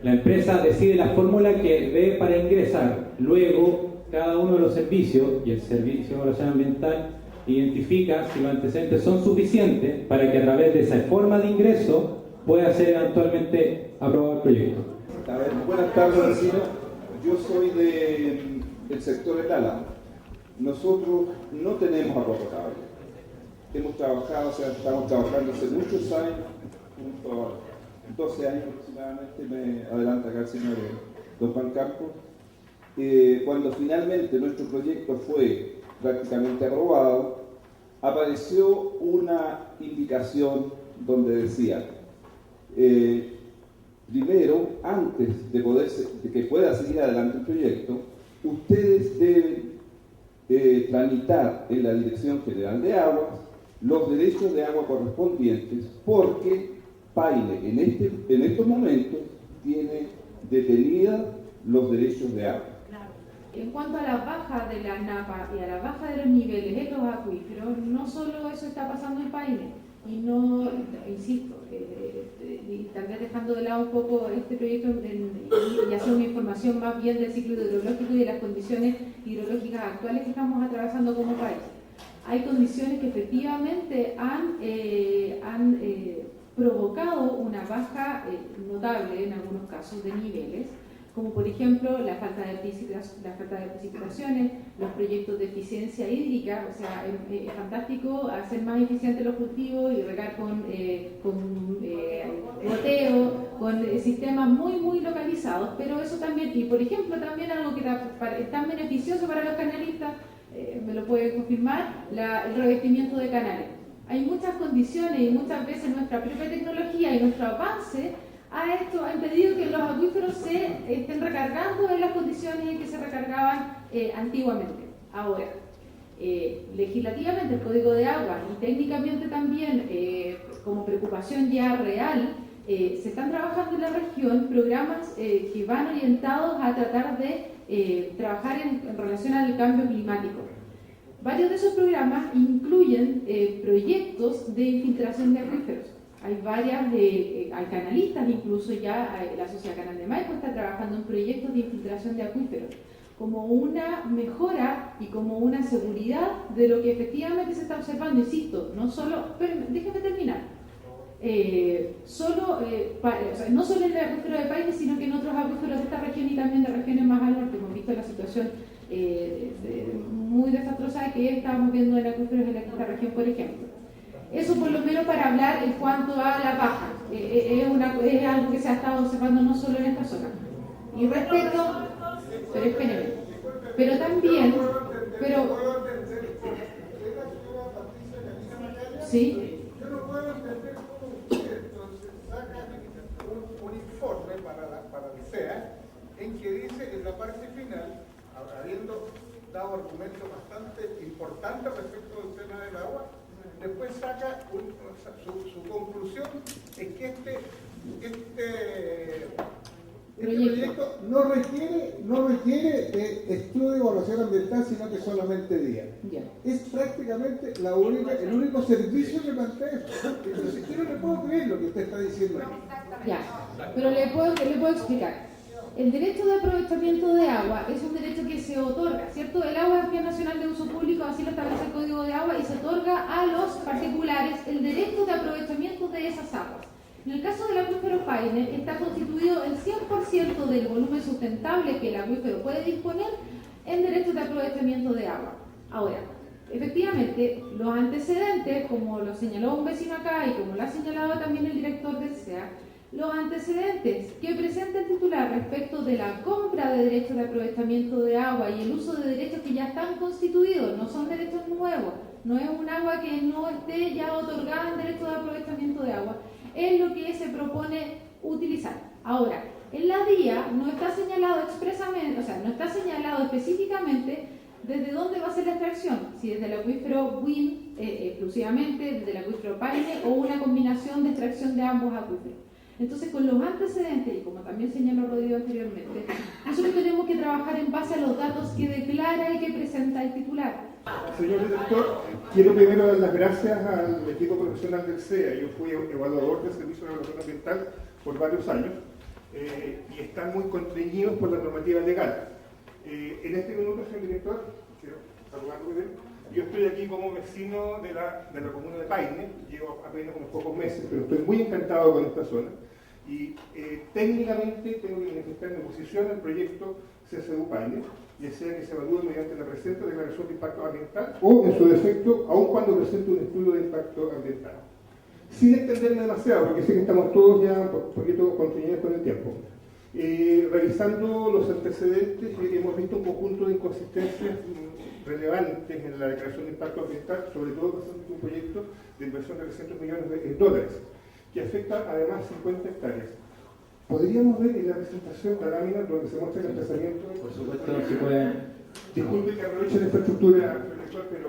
La empresa decide la fórmula que ve para ingresar. Luego, cada uno de los servicios, y el Servicio de Evaluación Ambiental identifica si los antecedentes son suficientes para que a través de esa forma de ingreso pueda ser eventualmente aprobado el proyecto. A ver, buenas tardes, vecinos. Yo soy del sector del Álamo. Nosotros no tenemos agua potable. Estamos trabajando hace muchos años, junto a 12 años aproximadamente, me adelanta acá el señor Don Juan Campos. Cuando finalmente nuestro proyecto fue prácticamente aprobado, apareció una indicación donde decía, primero, antes de que pueda seguir adelante el proyecto, ustedes deben tramitar en la Dirección General de Aguas los derechos de agua correspondientes, porque Paine en estos momentos tiene detenida los derechos de agua. Claro. En cuanto a la baja de la napa y a la baja de los niveles de los acuíferos, no solo eso está pasando en Paine, y no, insisto, y tal vez dejando de lado un poco este proyecto y hacer una información más bien del ciclo hidrológico y de las condiciones hidrológicas actuales que estamos atravesando como país. Hay condiciones que efectivamente han provocado una baja notable en algunos casos de niveles, como por ejemplo la falta de precipitaciones, los proyectos de eficiencia hídrica. O sea, es fantástico hacer más eficientes los cultivos y regar con goteo, con sistemas muy localizados, pero eso también, y por ejemplo también algo que es tan beneficioso para los canalistas, me lo puede confirmar, el revestimiento de canales. Hay muchas condiciones y muchas veces nuestra propia tecnología y nuestro avance ha impedido que los acuíferos se estén recargando en las condiciones en que se recargaban antiguamente. Ahora, legislativamente el Código de Aguas y técnicamente también como preocupación ya real, se están trabajando en la región programas que van orientados a tratar de trabajar en relación al cambio climático. Varios de esos programas incluyen proyectos de infiltración de acuíferos. Hay canalistas, incluso ya la Sociedad Canal de Maipo está trabajando en proyectos de infiltración de acuíferos como una mejora y como una seguridad de lo que efectivamente se está observando. Insisto, no solo, pero déjeme terminar. no solo en el acuífero de Paine, sino que en otros acuíferos de esta región y también de regiones más al norte. Hemos visto la situación muy desastrosa que estábamos viendo en acuíferos de esta región, por ejemplo. Eso por lo menos para hablar en cuanto a la baja. Es algo que se ha estado observando no solo en esta zona. Y respecto, pero espérenme, pero también, sí. Yo no puedo entender cómo usted entonces saca un informe para el CEA en que dice en la parte final, habiendo dado argumentos bastante importantes respecto del tema del agua, después saca su conclusión en que este proyecto no requiere de estudio de evaluación ambiental, sino que solamente guía. Es prácticamente el único servicio que plantea eso. Entonces, yo no le puedo creer lo que usted está diciendo aquí. Ya, pero le puedo explicar. El derecho de aprovechamiento de agua es un derecho que se otorga, ¿cierto? El agua es bien nacional de uso público, así lo establece el Código de Agua, y se otorga a los particulares el derecho de aprovechamiento de esas aguas. En el caso del acuífero Paine, está constituido el 100% del volumen sustentable que el acuífero puede disponer en derechos de aprovechamiento de agua. Ahora, efectivamente, los antecedentes, como lo señaló un vecino acá y como lo ha señalado también el director del CEA, los antecedentes que presenta el titular respecto de la compra de derechos de aprovechamiento de agua y el uso de derechos que ya están constituidos, no son derechos nuevos, no es un agua que no esté ya otorgada en derechos de aprovechamiento de agua, es lo que se propone utilizar. Ahora, en la DIA no está señalado expresamente, o sea, no está señalado específicamente desde dónde va a ser la extracción, si desde el acuífero WIN exclusivamente, desde el acuífero Paine o una combinación de extracción de ambos acuíferos. Entonces, con los antecedentes, y como también señaló Rodrigo anteriormente, nosotros tenemos que trabajar en base a los datos que declara y que presenta el titular. Señor director, quiero primero dar las gracias al equipo profesional del CEA. Yo fui evaluador del Servicio de Evaluación Ambiental por varios años y están muy constreñidos por la normativa legal. En este minuto, señor director, quiero saludarlo bien. Yo estoy aquí como vecino de la comuna de Paine, llevo apenas unos pocos meses, pero estoy muy encantado con esta zona. Y técnicamente tengo que manifestar mi oposición al proyecto CCU Paine, ya sea que se evalúe mediante la presente declaración de impacto ambiental o, en su defecto, aun cuando presente un estudio de impacto ambiental. Sin extenderme demasiado, porque sé que estamos todos ya un poquito constreñidos con el tiempo. Revisando los antecedentes, hemos visto un conjunto de inconsistencias relevantes en la declaración de impacto ambiental, sobre todo pasando un proyecto de inversión de $300 millones de dólares, que afecta además 50 hectáreas. ¿Podríamos ver en la presentación la lámina donde se muestra el emplazamiento? Por supuesto, si pueden. Disculpe que aproveche la infraestructura, pero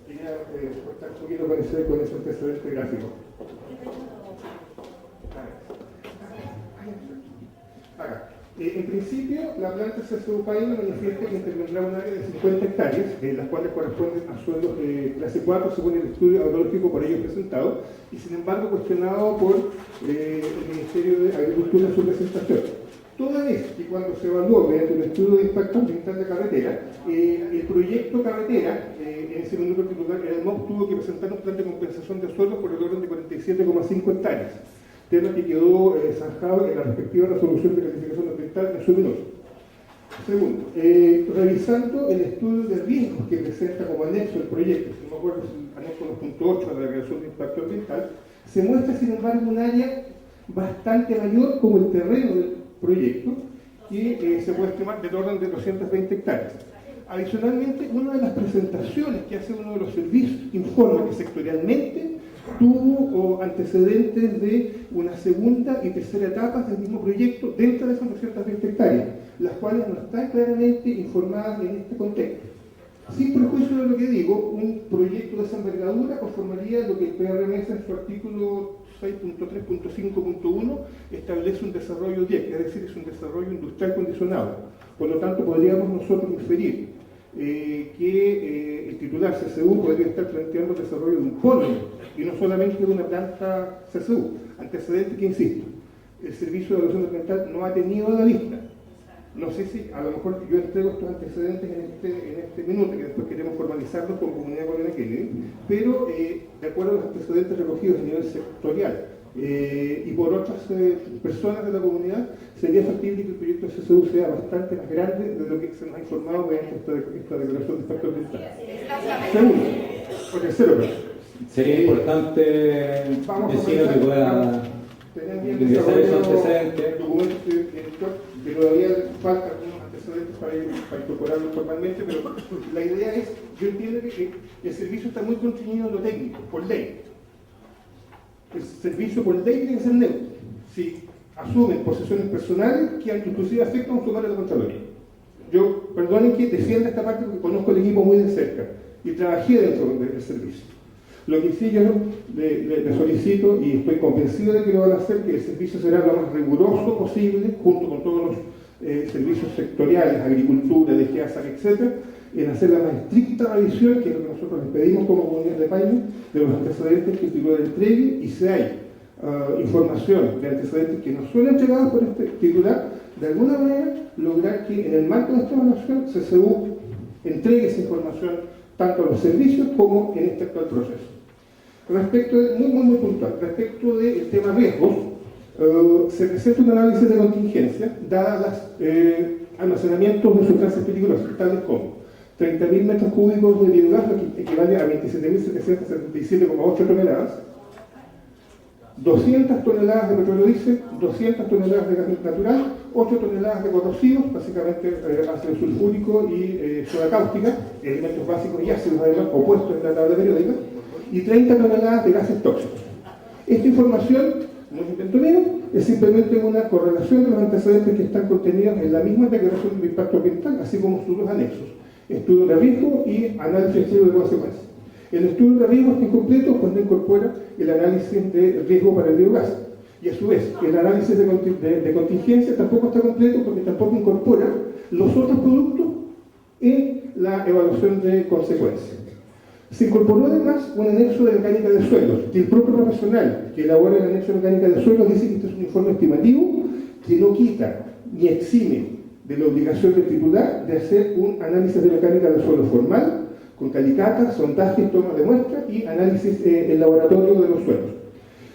quería estar un poquito con ese antecedente gráfico. Acá. En principio, la planta CCU Paine manifiesta que intervendrá un área de 50 hectáreas, las cuales corresponden a suelos de clase 4 según el estudio agrológico por ellos presentado, y sin embargo cuestionado por el Ministerio de Agricultura en su presentación. Toda vez que cuando se evaluó mediante un estudio de impacto ambiental de carretera, el proyecto carretera, en ese minuto titular, el MOP tuvo que presentar un plan de compensación de suelos por el orden de 47,5 hectáreas. Tema que quedó zanjado en la respectiva resolución de calificación ambiental en su minuto. Segundo, revisando el estudio de riesgos que presenta como anexo el proyecto, si no me acuerdo, es el anexo 2.8 a la declaración de impacto ambiental, se muestra sin embargo un área bastante mayor como el terreno del proyecto, que se puede estimar del orden de 220 hectáreas. Adicionalmente, una de las presentaciones que hace uno de los servicios informa que sectorialmente tuvo antecedentes de una segunda y tercera etapa del mismo proyecto dentro de esas 220 hectáreas, las cuales no están claramente informadas en este contexto. Sin perjuicio de lo que digo, un proyecto de esa envergadura conformaría lo que el PRMS en su artículo 6.3.5.1 establece un desarrollo 10, es decir, es un desarrollo industrial condicionado. Por lo tanto, podríamos nosotros inferir que el titular CCU podría estar planteando el desarrollo de un polo y no solamente de una planta CCU. Antecedente que, insisto, el Servicio de Evaluación Ambiental no ha tenido a la vista. No sé si a lo mejor yo entrego estos antecedentes en este minuto, que después queremos formalizarlos con Comunidad Colina Kennedy, pero de acuerdo a los antecedentes recogidos a nivel sectorial y por otras personas de la comunidad, sería factible que el proyecto SSU sea bastante más grande de lo que se nos ha informado mediante esta declaración de impacto ambiental. Segundo, o tercero, Sería importante, vecino, que pueda ingresar esos antecedentes. Documentos que todavía faltan algunos antecedentes para incorporarlos formalmente, pero la idea es, yo entiendo que el servicio está muy constreñido en lo técnico, por ley. El servicio por ley tiene que ser neutro. Si asumen posesiones personales que inclusive afectan a un sumario de la Contraloría. Yo, perdonen que defienda esta parte porque conozco el equipo muy de cerca y trabajé dentro del servicio. Lo que sí yo le solicito, y estoy convencido de que lo van a hacer, que el servicio será lo más riguroso posible, junto con todos los servicios sectoriales, agricultura, DGASA, etc., en hacer la más estricta revisión, que es lo que nosotros les pedimos como comunidad de país, de los antecedentes que el titular entregue, y si hay información de antecedentes que no son entregados por este titular, de alguna manera lograr que en el marco de esta evaluación CSU entregue esa información tanto a los servicios como en este actual proceso. Respecto de, muy puntual, respecto del tema riesgos, se presenta un análisis de contingencia dadas los almacenamientos de sustancias peligrosas, tales como 30.000 metros cúbicos de biogás, lo que equivale a 27.777,8 toneladas, 200 toneladas de petróleo diésel, 200 toneladas de gas natural, 8 toneladas de corrosivos, básicamente ácido sulfúrico y soda cáustica, elementos básicos y ácidos además opuestos en la tabla periódica, y 30 toneladas de gases tóxicos. Esta información, no es invento mío, es simplemente una correlación de los antecedentes que están contenidos en la misma declaración de impacto ambiental, así como estudios anexos, estudios de riesgo y análisis de consecuencias. El estudio de riesgo está incompleto cuando incorpora el análisis de riesgo para el biogás. Y a su vez, el análisis de contingencia tampoco está completo porque tampoco incorpora los otros productos en la evaluación de consecuencias. Se incorporó además un anexo de mecánica de suelos, que el propio profesional que elabora el anexo de mecánica de suelos dice que este es un informe estimativo que no quita ni exime de la obligación del titular de hacer un análisis de mecánica de suelo formal, con calicatas, sondajes, tomas de muestra y análisis en laboratorio de los suelos.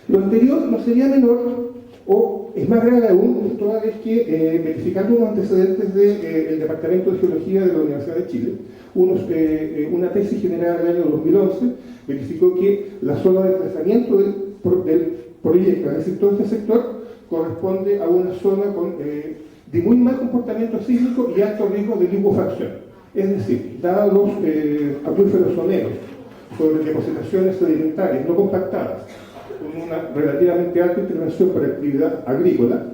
Lo anterior no sería menor, o es más grave aún, toda vez que verificando unos antecedentes del Departamento de Geología de la Universidad de Chile, una tesis generada en el año 2011 verificó que la zona de desplazamiento del proyecto, es decir, todo este sector, corresponde a una zona de muy mal comportamiento sísmico y alto riesgo de licuefacción. Es decir, dados los acuíferos soneros sobre depositaciones sedimentarias no compactadas, con una relativamente alta intervención para actividad agrícola,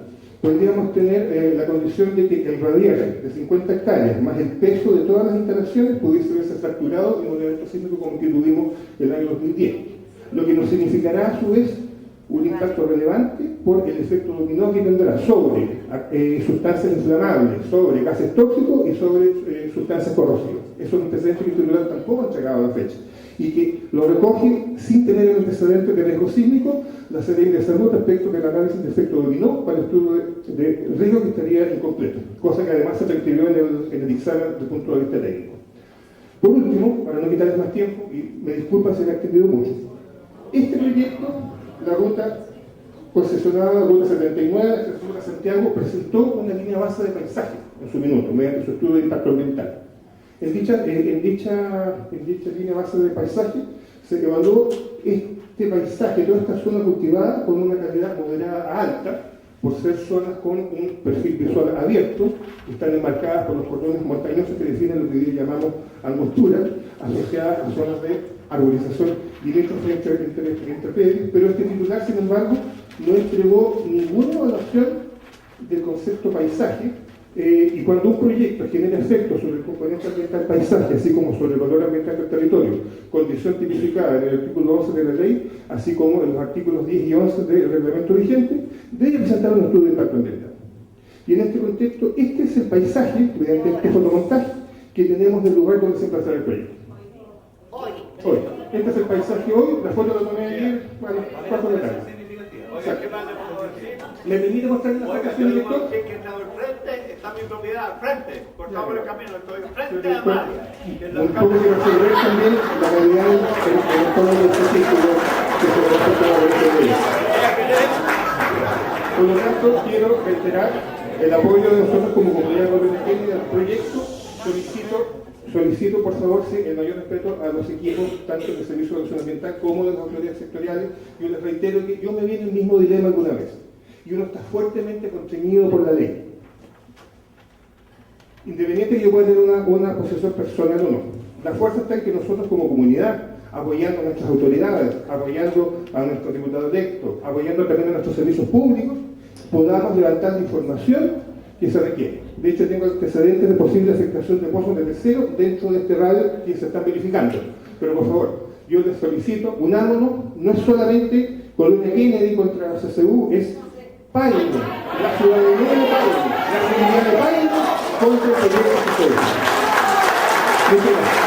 podríamos tener la condición de que el radiaje de 50 hectáreas más el peso de todas las instalaciones pudiese verse fracturado en un evento sísmico como que tuvimos el año 2010, lo que nos significará a su vez un impacto relevante por el efecto dominó que tendrá sobre sustancias inflamables, sobre gases tóxicos y sobre sustancias corrosivas. Eso es un antecedente que el titular tampoco ha entregado a la fecha y que lo recoge sin tener el antecedente de riesgo sísmico la Secretaría de Salud respecto del análisis de efecto dominó para el estudio de riesgo que estaría incompleto, cosa que además se requirió en el examen desde el punto de vista técnico. Por último, para no quitarles más tiempo, y me disculpa si me he extendido mucho, este proyecto, la ruta concesionada, la ruta 79, la ruta Santiago, presentó una línea base de paisaje en su minuto, mediante su estudio de impacto ambiental. En dicha línea base de paisaje se evaluó este paisaje, toda esta zona cultivada con una calidad moderada a alta, por ser zonas con un perfil visual abierto, que están enmarcadas por los cordones montañosos que definen lo que hoy llamamos angostura, asociadas a zonas de arborización limítrofe entre predios, pero este titular, sin embargo, no entregó ninguna evaluación del concepto paisaje, y cuando un proyecto genera efectos sobre el componente ambiental paisaje, así como sobre el valor ambiental del territorio, condición tipificada en el artículo 11 de la ley, así como en los artículos 10 y 11 del reglamento vigente, debe presentar un estudio de impacto ambiental. Y en este contexto, este es el paisaje, mediante este fotomontaje, que tenemos del lugar donde se emplazará el proyecto. Hoy. Este es el paisaje hoy, la foto la tomé ayer, 4 de la tarde. Oiga, ¿qué más le puedo decir? ¿Me permite mostrar la Oiga, fotografión, yo le puedo director? decir que en el frente está mi propiedad, al frente, cortado por el camino, estoy frente a María. Un poco quiero asegurar también la calidad del entorno del artículo que se respecta a la ley. Por lo tanto, quiero reiterar el apoyo de nosotros como comunidad de al proyecto. Solicito por favor el mayor respeto a los equipos, tanto del Servicio de Evaluación Ambiental como de las autoridades sectoriales. Yo les reitero que yo me vi en el mismo dilema alguna vez. Y uno está fuertemente constreñido por la ley. Independiente que yo pueda tener una posesión personal o no. La fuerza está en que nosotros como comunidad, apoyando a nuestras autoridades, apoyando a nuestros diputados electos, apoyando también a nuestros servicios públicos, podamos levantar la información que se requiere. De hecho, tengo antecedentes de posible afectación de pozos de tercero dentro de este radio que se están verificando. Pero por favor, yo les solicito, unámonos, no es solamente Colonia Kennedy contra la CCU, es Paine, la ciudadanía de Paine, la comunidad de Paine contra el proyecto que se. Muchas gracias.